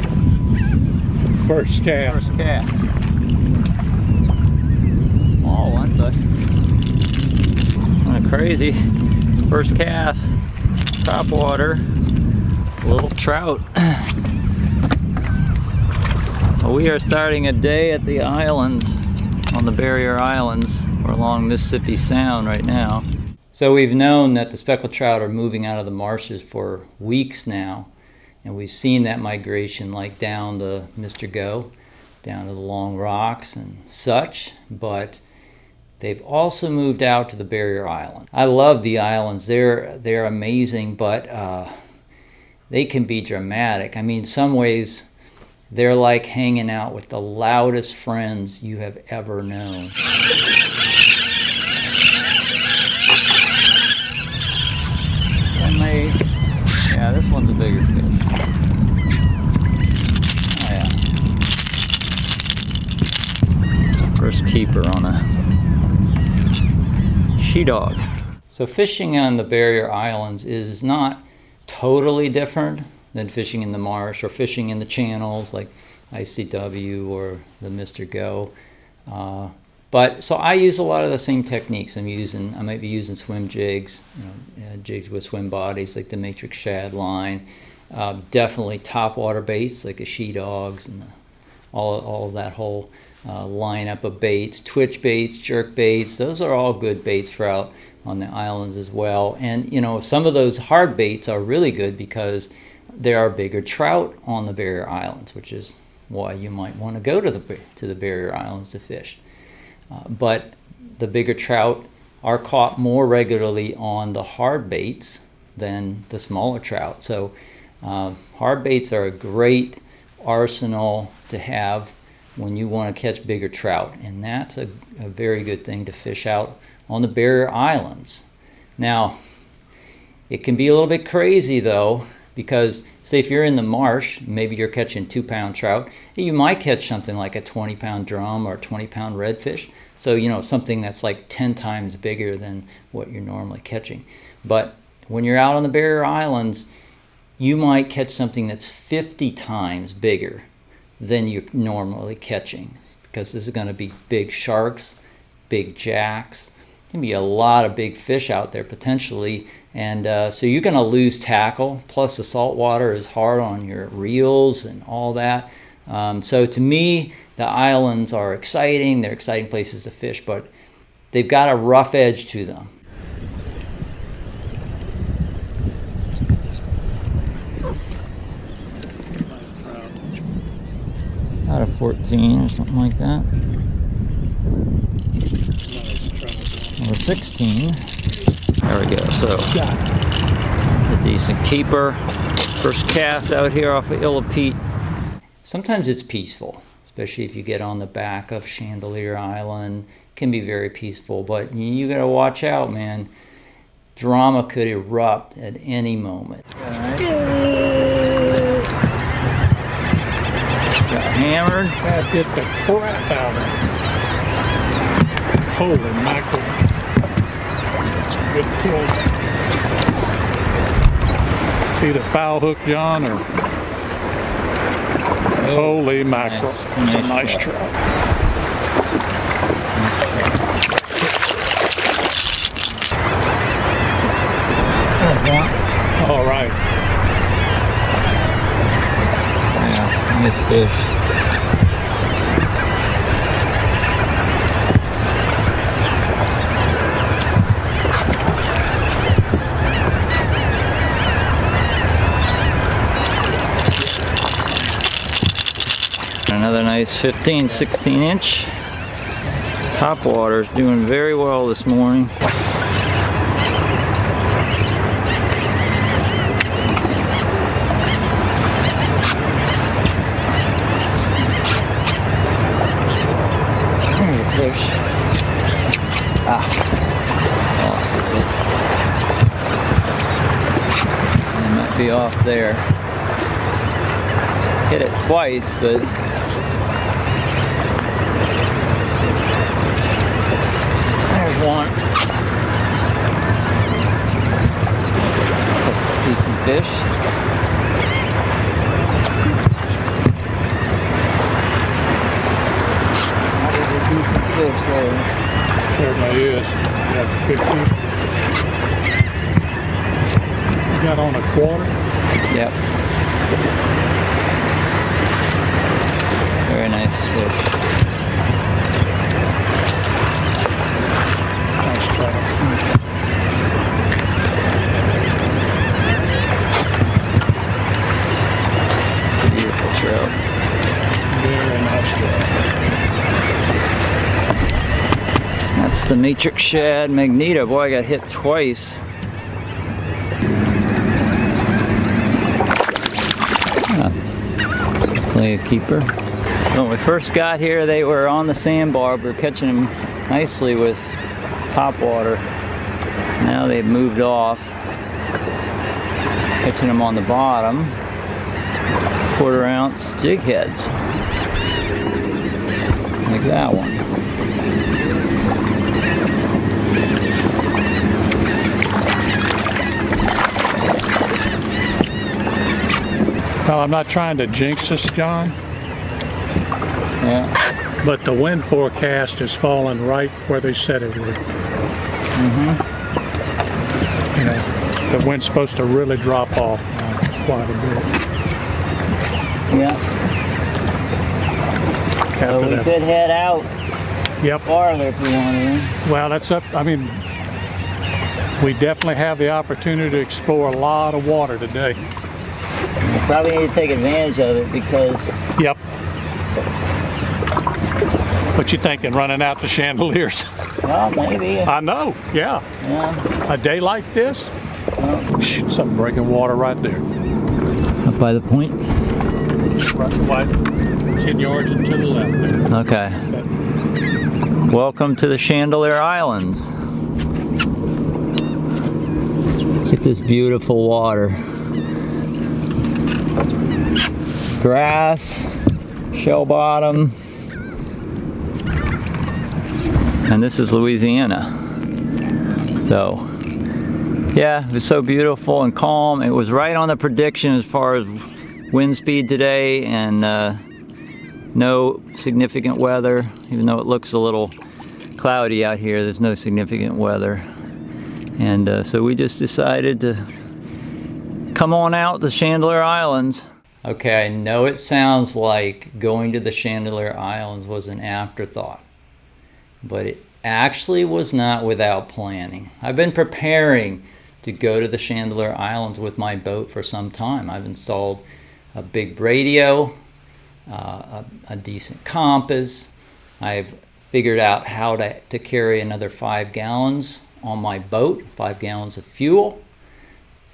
the first cast. First cast. Oh, that's kind of crazy. First cast, top water, little trout. Well, we are starting a day at the islands, on the barrier islands. We're along Mississippi Sound right now. So we've known that the speckled trout are moving out of the marshes for weeks now, and we've seen that migration like down the Mr. Go, down to the Long Rocks and such, but they've also moved out to the barrier island. I love the islands. They're amazing, but they can be dramatic. I mean, in some ways, they're like hanging out with the loudest friends you have ever known. Yeah, this one's a bigger fish. Oh yeah. First keeper on a she-dog. So fishing on the barrier islands is not totally different than fishing in the marsh or fishing in the channels like ICW or the Mr. Go. But so I use a lot of the same techniques. I might be using swim jigs, jigs with swim bodies like the matrix shad line. Definitely top water baits like a she-dogs and all of that whole lineup of baits, twitch baits, jerk baits. Those are all good baits for out on the islands as well. And some of those hard baits are really good because there are bigger trout on the barrier islands, which is why you might want to go to the barrier islands to fish. But the bigger trout are caught more regularly on the hard baits than the smaller trout. So hard baits are a great arsenal to have when you want to catch bigger trout, and that's a very good thing to fish out on the barrier islands. Now, it can be a little bit crazy though, because say if you're in the marsh, maybe you're catching 2-pound trout, you might catch something like a 20-pound drum or 20-pound redfish. So, something that's like 10 times bigger than what you're normally catching. But when you're out on the barrier islands, you might catch something that's 50 times bigger than you're normally catching, because this is going to be big sharks, big jacks. There can be a lot of big fish out there potentially, and so you're going to lose tackle. Plus the salt water is hard on your reels and all that. So to me, the islands are exciting. They're exciting places to fish, but they've got a rough edge to them. About a 14 or something like that. Or 16. There we go. So a decent keeper. First cast out here off of Illapete. Sometimes it's peaceful, especially if you get on the back of Chandeleur Island. It can be very peaceful, but you gotta watch out, man. Drama could erupt at any moment. Right. Got hammered. That hit the crap out of it. Holy mackerel. Good pull. See the foul hook, John, or? Holy mackerel. It's a nice trout. All right. Yeah, nice fish. Another nice 15, 16 inch. Top water is doing very well this morning. There's a fish. Lost it. It might be off there. Hit it twice, but there's one. Decent fish. Yeah, he is. That's good keep. You got on a quarter? Yep. Very nice fish. Nice trout. Beautiful trout. Very nice trout. That's the matrix shad magneto. Boy, I got hit twice. Play a keeper. When we first got here, they were on the sandbar. We were catching them nicely with topwater. Now they've moved off, catching them on the bottom. 1/4 ounce jig heads, like that one. Well, I'm not trying to jinx us, John, Yeah. but the wind forecast is falling right where they said it would. You know, the wind's supposed to really drop off quite a bit. Yeah. So After we that. could head out Yep. farther if we wanted. Well, that's up. I mean, we definitely have the opportunity to explore a lot of water today. We probably need to take advantage of it because Yep. What you thinking, running out to Chandeleurs? well, maybe. I know, yeah. Yeah. A day like this, Well, something breaking water right there. up by the point. Right, 10 yards and to the left there. Okay. Welcome to the Chandeleur Islands. Look at this beautiful water. Grass, shell bottom. And this is Louisiana. So, yeah, it was so beautiful and calm. It was right on the prediction as far as wind speed today, and no significant weather. Even though it looks a little cloudy out here, there's no significant weather. And so we just decided to come on out to Chandeleur Islands. Okay, I know it sounds like going to the Chandeleur Islands was an afterthought, but it actually was not without planning. I've been preparing to go to the Chandeleur Islands with my boat for some time. I've installed a big radio, a decent compass. I've figured out how to carry another 5 gallons on my boat, 5 gallons of fuel.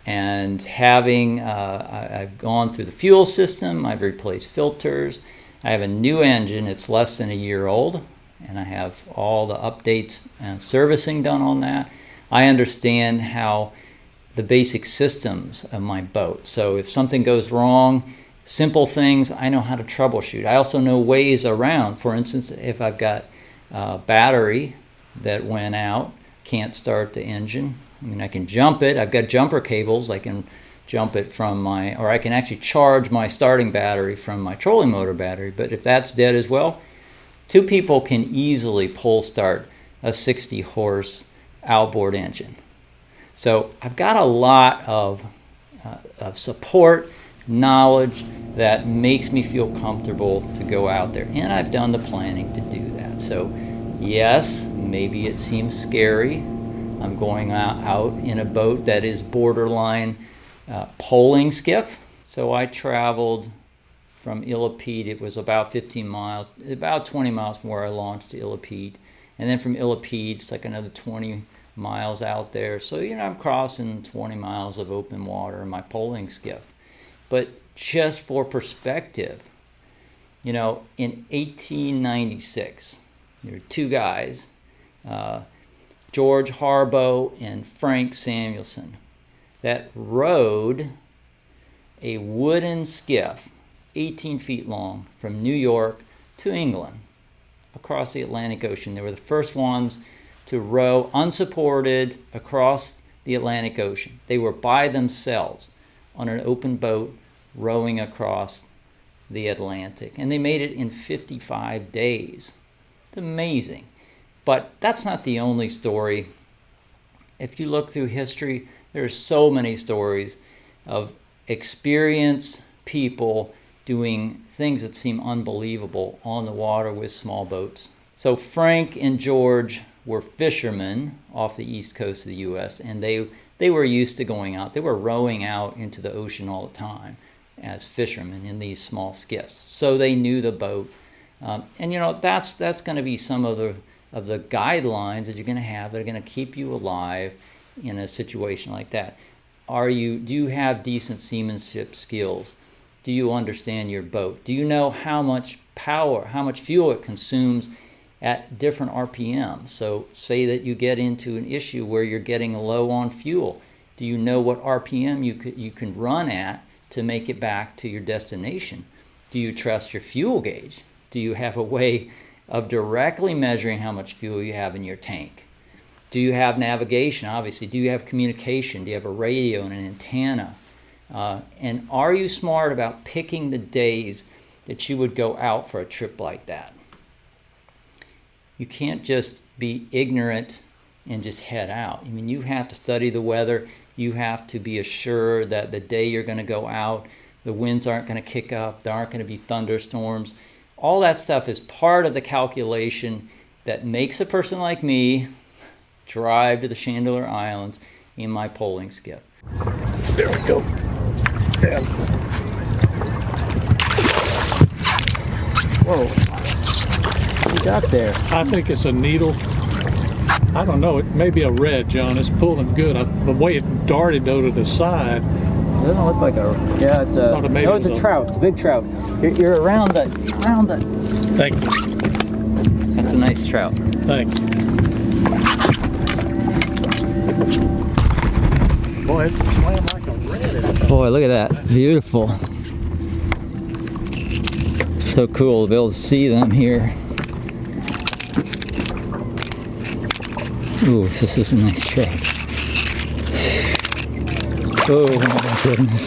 And having, I've gone through the fuel system, I've replaced filters. I have a new engine, it's less than a year old, and I have all the updates and servicing done on that. I understand how the basic systems of my boat. So if something goes wrong, simple things, I know how to troubleshoot. I also know ways around. For instance, if I've got a battery that went out, can't start the engine, I mean, I can jump it. I've got jumper cables. I can jump it from my, or I can actually charge my starting battery from my trolling motor battery. But if that's dead as well, 2 people can easily pull start a 60 horse outboard engine. So I've got a lot of support, knowledge that makes me feel comfortable to go out there. And I've done the planning to do that. So yes, maybe it seems scary. I'm going out in a boat that is borderline poling skiff. So I traveled from Illapede. It was about 15 miles, about 20 miles from where I launched to Illapede. And then from Illapede, it's like another 20 miles out there. So, you know, I'm crossing 20 miles of open water in my poling skiff. But just for perspective, you know, in 1896, there were 2 guys, George Harbaugh and Frank Samuelson, that rowed a wooden skiff 18 feet long from New York to England across the Atlantic Ocean. They were the first ones to row unsupported across the Atlantic Ocean. They were by themselves on an open boat rowing across the Atlantic, and they made it in 55 days. It's amazing. But that's not the only story. If you look through history, there's so many stories of experienced people doing things that seem unbelievable on the water with small boats. So Frank and George were fishermen off the east coast of the U.S., and they were used to going out. They were rowing out into the ocean all the time as fishermen in these small skiffs. So they knew the boat. And you know, that's going to be some of the guidelines that you're going to have that are going to keep you alive in a situation like that. Do you have decent seamanship skills? Do you understand your boat? Do you know how much power, how much fuel it consumes at different RPM? So say that you get into an issue where you're getting low on fuel. Do you know what RPM you can run at to make it back to your destination? Do you trust your fuel gauge? Do you have a way of directly measuring how much fuel you have in your tank? Do you have navigation, obviously? Do you have communication? Do you have a radio and an antenna? And are you smart about picking the days that you would go out for a trip like that? You can't just be ignorant and just head out. I mean, you have to study the weather. You have to be assured that the day you're going to go out, the winds aren't going to kick up, there aren't going to be thunderstorms. All that stuff is part of the calculation that makes a person like me drive to the Chandeleur Islands in my poling skiff. There we go. Yeah. Whoa. What you got there? I think it's a needle. I don't know. It may be a red, John. It's pulling good. The way it darted though to the side. It doesn't look like a. Yeah, it's a. No, it's a trout. It's a big trout. You're around the. Thank you. That's a nice trout. Thank you. Boy, it's slammed like a red. Boy, look at that. Beautiful. So cool to be able to see them here. Ooh, this is a nice trout. Oh my goodness.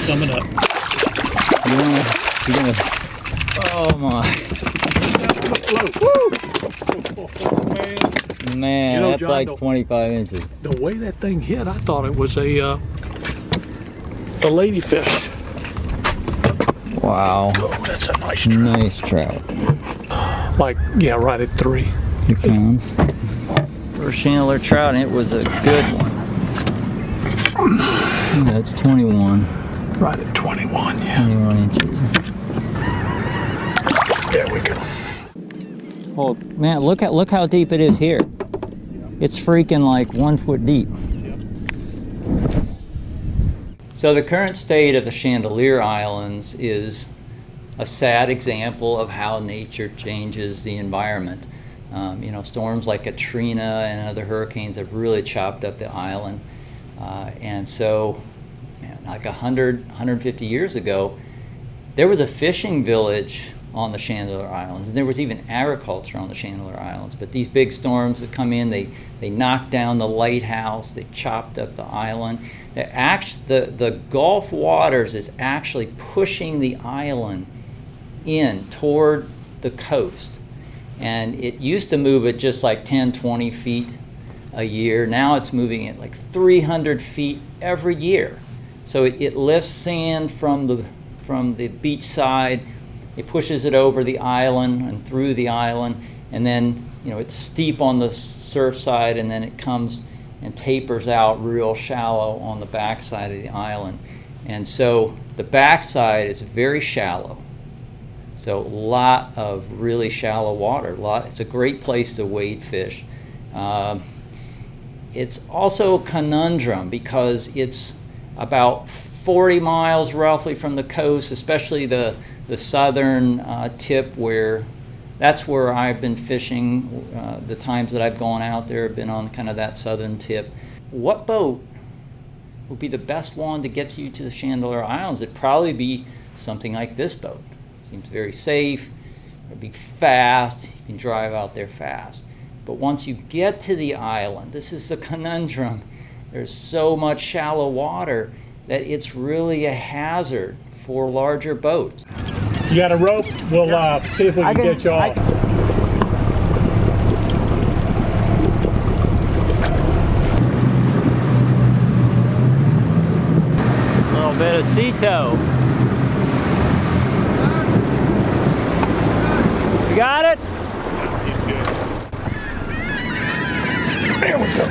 Coming up. You're gonna, oh my. Man, you know, that's John, like 25 inches. The way that thing hit, I thought it was a ladyfish. Wow. Oh, that's a nice trout. Nice trout. Like, yeah, right at 3. 3 pounds. For a Chandeleur trout, and it was a good one. That's 21. Right at 21, yeah. 21 inches. There we go. Oh man, look how deep it is here. It's freaking like 1 foot deep. So the current state of the Chandeleur Islands is a sad example of how nature changes the environment. You know, storms like Katrina and other hurricanes have really chopped up the island. And so, man, like 150 years ago, there was a fishing village on the Chandeleur Islands. And there was even agriculture on the Chandeleur Islands. But these big storms that come in, they knocked down the lighthouse, they chopped up the island. The Gulf waters is actually pushing the island in toward the coast. And it used to move at just like 10, 20 feet a year. Now it's moving at like 300 feet every year. So it lifts sand from the beach side, it pushes it over the island and through the island, and then, you know, it's steep on the surf side, and then it comes and tapers out real shallow on the backside of the island. And so the backside is very shallow. So a lot of really shallow water. It's a great place to wade fish. It's also a conundrum because it's about 40 miles roughly from the coast, especially the southern tip, where that's where I've been fishing. The times that I've gone out there have been on kind of that southern tip. What boat would be the best one to get you to the Chandeleur Islands? It'd probably be something like this boat. Seems very safe, it'd be fast, you can drive out there fast. But once you get to the island, this is the conundrum. There's so much shallow water that it's really a hazard for larger boats. You got a rope? We'll see if we can get you off. a sea tow. You got it? He's good. There we go.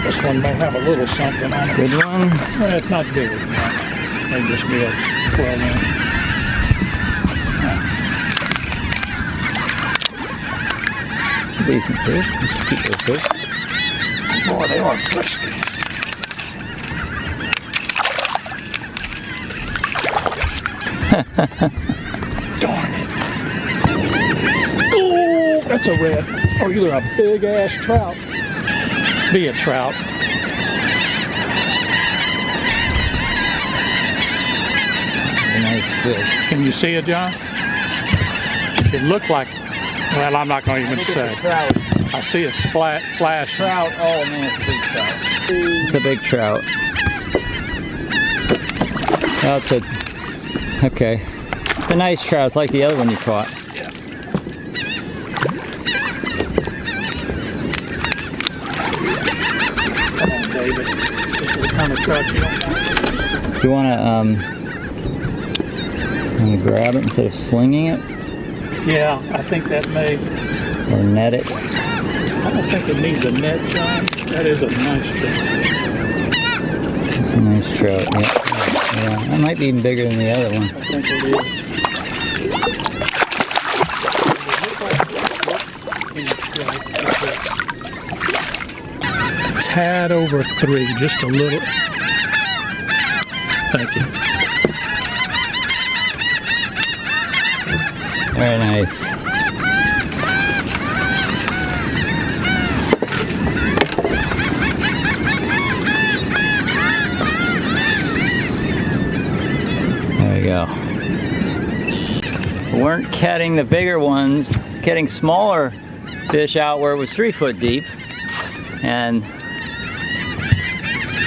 This one may have a little something on it. Good one. Well, it's not big. Maybe just be a 12-inch. Decent fish. Let's keep those fish. Boy, they are frisky. Darn it. Oh, that's a red. Oh, you're a big ass trout. Be a trout. A nice fish. Can you see it, John? It looked like, well, I'm not going to even say. Trout. I see it flash. Trout. Oh man, it's a big trout. It's a big trout. That's it. Okay. It's a nice trout. It's like the other one you caught. Yeah. Come on, David. This is the kind of trout you don't want. You wanna grab it instead of slinging it, Yeah, I think that may. or net it? I don't think it needs a net, John. That is a nice trout. It's a nice trout. Yeah. Yeah. That might be even bigger than the other one. I think it is. A tad over 3, just a little. Thank you. Very nice. There you go. We weren't catching the bigger ones, getting smaller fish out where it was 3 foot deep. And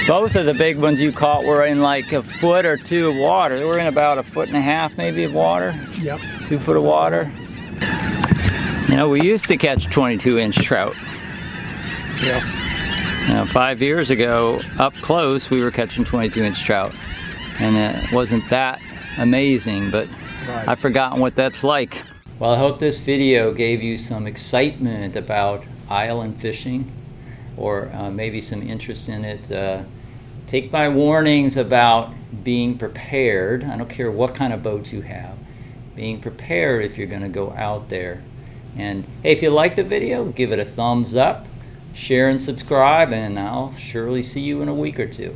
both of the big ones you caught were in like a foot or 2 of water. They were in about 1.5 feet maybe of water. Yep. 2 foot of water. You know, we used to catch 22-inch trout. Yeah. Now, 5 years ago, up close, we were catching 22-inch trout. And it wasn't that amazing, but Right. I've forgotten what that's like. Well, I hope this video gave you some excitement about island fishing, or maybe some interest in it. Take my warnings about being prepared. I don't care what kind of boat you have. Being prepared if you're going to go out there. And hey, if you liked the video, give it a thumbs up, share and subscribe, and I'll surely see you in a week or two.